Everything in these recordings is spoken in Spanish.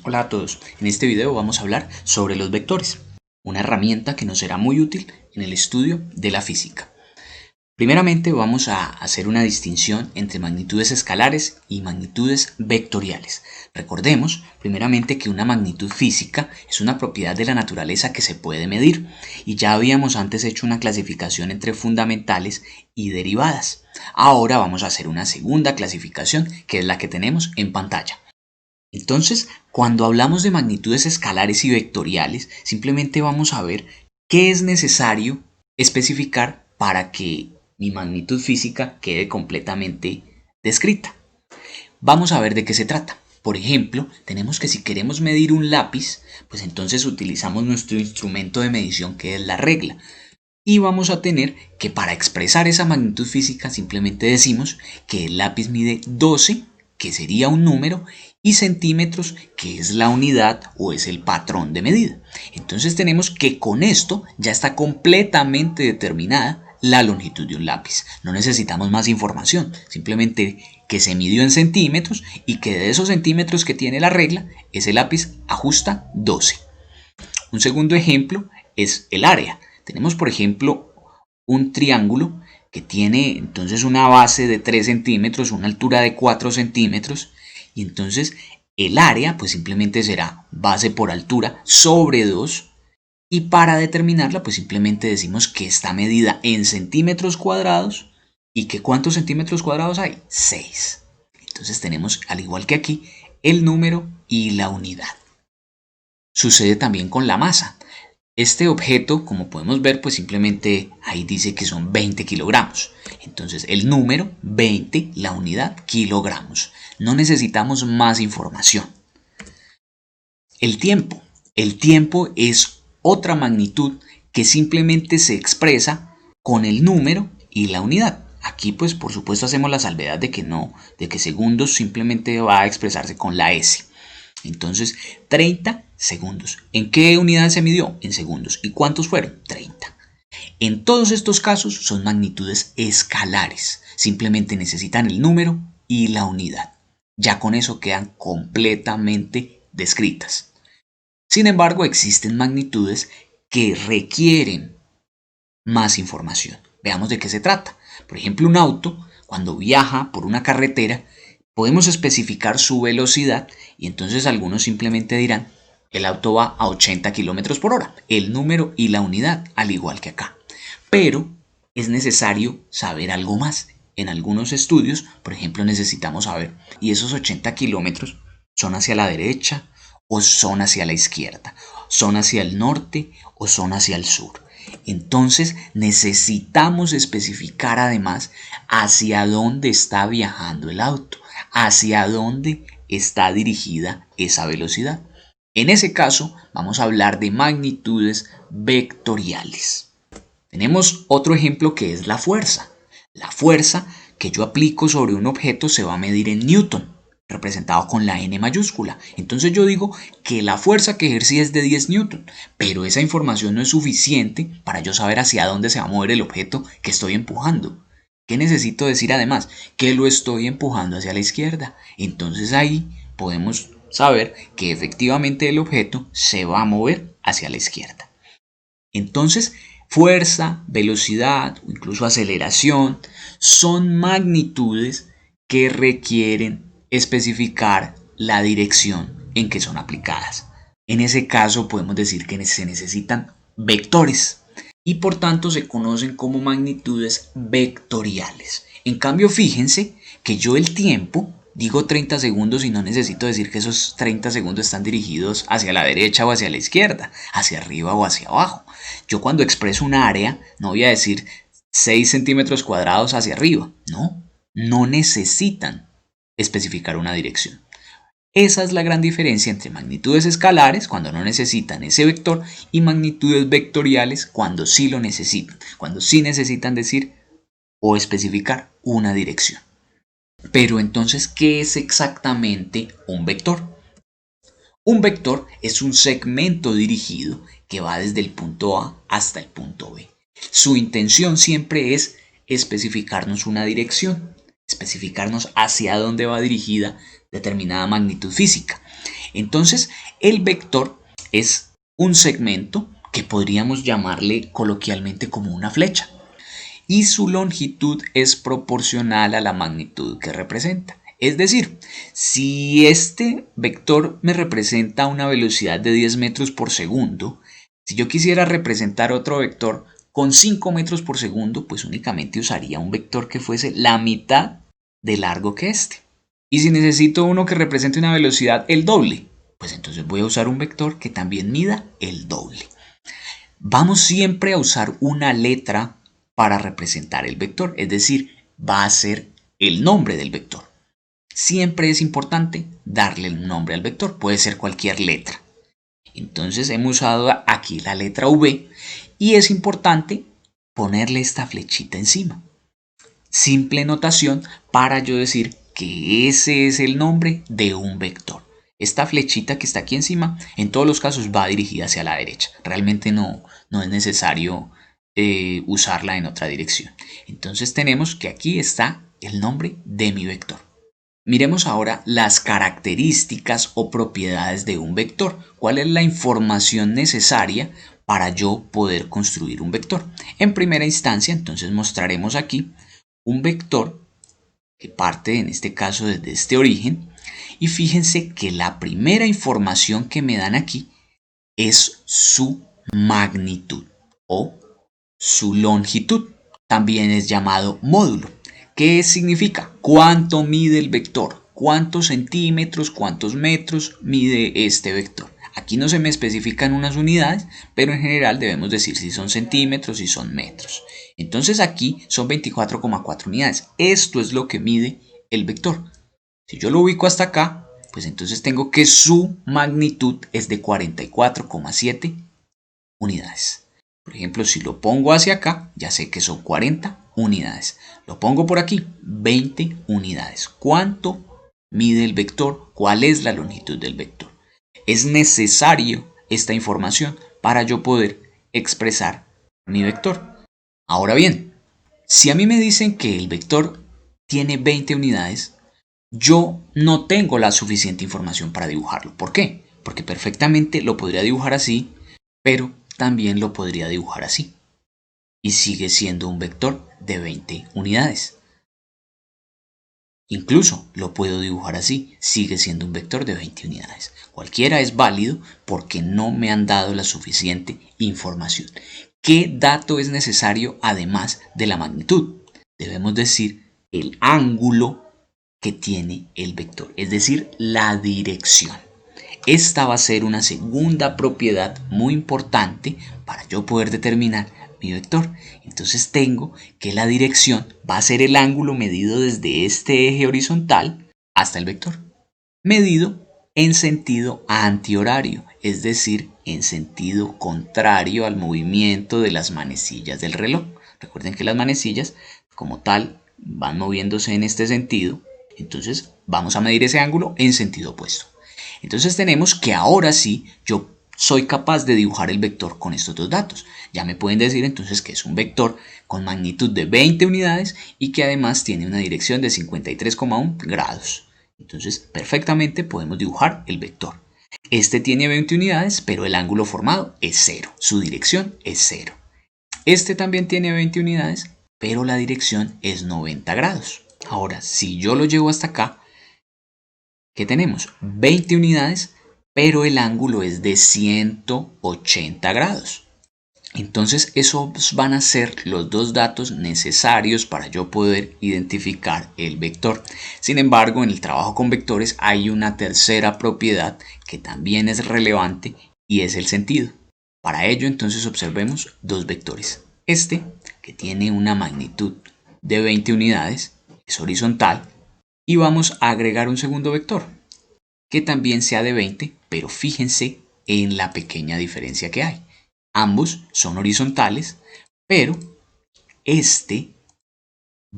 Hola a todos, en este video vamos a hablar sobre los vectores, una herramienta que nos será muy útil en el estudio de la física. Primeramente vamos a hacer una distinción entre magnitudes escalares y magnitudes vectoriales. Recordemos primeramente que una magnitud física es una propiedad de la naturaleza que se puede medir y ya habíamos antes hecho una clasificación entre fundamentales y derivadas. Ahora vamos a hacer una segunda clasificación que es la que tenemos en pantalla. Entonces, cuando hablamos de magnitudes escalares y vectoriales, simplemente vamos a ver qué es necesario especificar para que mi magnitud física quede completamente descrita. Vamos a ver de qué se trata. Por ejemplo, tenemos que si queremos medir un lápiz, pues entonces utilizamos nuestro instrumento de medición que es la regla. Y vamos a tener que para expresar esa magnitud física simplemente decimos que el lápiz mide 12, que sería un número, y centímetros, que es la unidad o es el patrón de medida. Entonces tenemos que con esto ya está completamente determinada la longitud de un lápiz. No necesitamos más información, simplemente que se midió en centímetros y que de esos centímetros que tiene la regla, ese lápiz ajusta 12. Un segundo ejemplo es el área. Tenemos por ejemplo un triángulo que tiene entonces una base de 3 centímetros, una altura de 4 centímetros, y entonces el área pues simplemente será base por altura sobre 2, y para determinarla pues simplemente decimos que está medida en centímetros cuadrados y que ¿cuántos centímetros cuadrados hay? 6. Entonces tenemos, al igual que aquí, el número y la unidad. Sucede también con la masa. Este objeto, como podemos ver, pues simplemente ahí dice que son 20 kilogramos. Entonces el número 20, la unidad kilogramos. No necesitamos más información. El tiempo. El tiempo es otra magnitud que simplemente se expresa con el número y la unidad. Aquí pues por supuesto hacemos la salvedad de que segundos simplemente va a expresarse con la S. Entonces 30 segundos. ¿En qué unidad se midió? En segundos. ¿Y cuántos fueron? 30. En todos estos casos son magnitudes escalares. Simplemente necesitan el número y la unidad. Ya con eso quedan completamente descritas. Sin embargo, existen magnitudes que requieren más información. Veamos de qué se trata. Por ejemplo, un auto, cuando viaja por una carretera, podemos especificar su velocidad y entonces algunos simplemente dirán el auto va a 80 km por hora, el número y la unidad, al igual que acá. Pero es necesario saber algo más. En algunos estudios, por ejemplo, necesitamos saber, ¿y esos 80 kilómetros son hacia la derecha o son hacia la izquierda? ¿Son hacia el norte o son hacia el sur? Entonces necesitamos especificar además hacia dónde está viajando el auto, hacia dónde está dirigida esa velocidad. En ese caso vamos a hablar de magnitudes vectoriales. Tenemos otro ejemplo que es la fuerza. La fuerza que yo aplico sobre un objeto se va a medir en Newton, representado con la N mayúscula. Entonces yo digo que la fuerza que ejercí es de 10 newton, pero esa información no es suficiente para yo saber hacia dónde se va a mover el objeto que estoy empujando. ¿Qué necesito decir además? Que lo estoy empujando hacia la izquierda. Entonces ahí podemos saber que efectivamente el objeto se va a mover hacia la izquierda. Entonces, fuerza, velocidad o incluso aceleración son magnitudes que requieren especificar la dirección en que son aplicadas. En ese caso podemos decir que se necesitan vectores y por tanto se conocen como magnitudes vectoriales. En cambio, fíjense que yo el tiempo digo 30 segundos y no necesito decir que esos 30 segundos están dirigidos hacia la derecha o hacia la izquierda, hacia arriba o hacia abajo. Yo cuando expreso un área no voy a decir 6 centímetros cuadrados hacia arriba. No necesitan especificar una dirección. Esa es la gran diferencia entre magnitudes escalares, cuando no necesitan ese vector, y magnitudes vectoriales, cuando sí lo necesitan, cuando sí necesitan decir o especificar una dirección. Pero entonces, ¿qué es exactamente un vector? Un vector es un segmento dirigido que va desde el punto A hasta el punto B. Su intención siempre es especificarnos una dirección, especificarnos hacia dónde va dirigida determinada magnitud física. Entonces, el vector es un segmento que podríamos llamarle coloquialmente como una flecha, y su longitud es proporcional a la magnitud que representa. Es decir, si este vector me representa una velocidad de 10 metros por segundo, si yo quisiera representar otro vector con 5 metros por segundo, pues únicamente usaría un vector que fuese la mitad de largo que este. Y si necesito uno que represente una velocidad el doble, pues entonces voy a usar un vector que también mida el doble. Vamos siempre a usar una letra para representar el vector, es decir, va a ser el nombre del vector. Siempre es importante darle el nombre al vector, puede ser cualquier letra. Entonces hemos usado aquí la letra V y es importante ponerle esta flechita encima. Simple notación para yo decir que ese es el nombre de un vector. Esta flechita que está aquí encima, en todos los casos va dirigida hacia la derecha. Realmente no es necesario usarla en otra dirección. Entonces tenemos que aquí está el nombre de mi vector. Miremos ahora las características o propiedades de un vector. ¿Cuál es la información necesaria para yo poder construir un vector? En primera instancia, entonces mostraremos aquí un vector que parte en este caso desde este origen, y fíjense que la primera información que me dan aquí es su magnitud o su longitud. También es llamado módulo. ¿Qué significa? ¿Cuánto mide el vector? ¿Cuántos centímetros, cuántos metros mide este vector? Aquí no se me especifican unas unidades, pero en general debemos decir si son centímetros, si son metros. Entonces aquí son 24,4 unidades. Esto es lo que mide el vector. Si yo lo ubico hasta acá, pues entonces tengo que su magnitud es de 44,7 unidades. Por ejemplo, si lo pongo hacia acá, ya sé que son 40 unidades. Lo pongo por aquí, 20 unidades. ¿Cuánto mide el vector? ¿Cuál es la longitud del vector? Es necesario esta información para yo poder expresar mi vector. Ahora bien, si a mí me dicen que el vector tiene 20 unidades, yo no tengo la suficiente información para dibujarlo. ¿Por qué? Porque perfectamente lo podría dibujar así, pero también lo podría dibujar así. Y sigue siendo un vector de 20 unidades. Incluso lo puedo dibujar así, sigue siendo un vector de 20 unidades. Cualquiera es válido porque no me han dado la suficiente información. ¿Qué dato es necesario además de la magnitud? Debemos decir el ángulo que tiene el vector, es decir, la dirección. Esta va a ser una segunda propiedad muy importante para yo poder determinar mi vector. Entonces tengo que la dirección va a ser el ángulo medido desde este eje horizontal hasta el vector, medido en sentido antihorario, es decir, en sentido contrario al movimiento de las manecillas del reloj. Recuerden que las manecillas como tal van moviéndose en este sentido, entonces vamos a medir ese ángulo en sentido opuesto. Entonces tenemos que ahora sí yo soy capaz de dibujar el vector con estos dos datos. Ya me pueden decir entonces que es un vector con magnitud de 20 unidades y que además tiene una dirección de 53,1 grados. Entonces perfectamente podemos dibujar el vector. Este tiene 20 unidades, pero el ángulo formado es 0. Su dirección es 0. Este también tiene 20 unidades, pero la dirección es 90 grados. Ahora, si yo lo llevo hasta acá, ¿qué tenemos? 20 unidades, pero el ángulo es de 180 grados. Entonces esos van a ser los dos datos necesarios para yo poder identificar el vector. Sin embargo, en el trabajo con vectores hay una tercera propiedad que también es relevante y es el sentido. Para ello entonces observemos dos vectores. Este, que tiene una magnitud de 20 unidades, es horizontal, y vamos a agregar un segundo vector que también sea de 20, pero fíjense en la pequeña diferencia que hay. Ambos son horizontales, pero este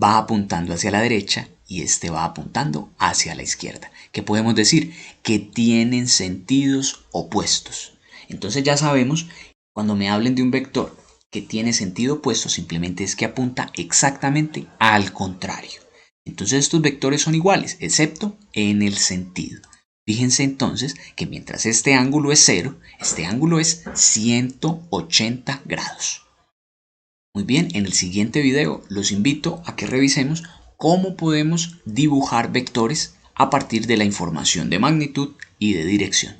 va apuntando hacia la derecha y este va apuntando hacia la izquierda. ¿Qué podemos decir? Que tienen sentidos opuestos. Entonces ya sabemos, cuando me hablen de un vector que tiene sentido opuesto, simplemente es que apunta exactamente al contrario. Entonces estos vectores son iguales, excepto en el sentido. Fíjense entonces que mientras este ángulo es 0, este ángulo es 180 grados. Muy bien, en el siguiente video los invito a que revisemos cómo podemos dibujar vectores a partir de la información de magnitud y de dirección.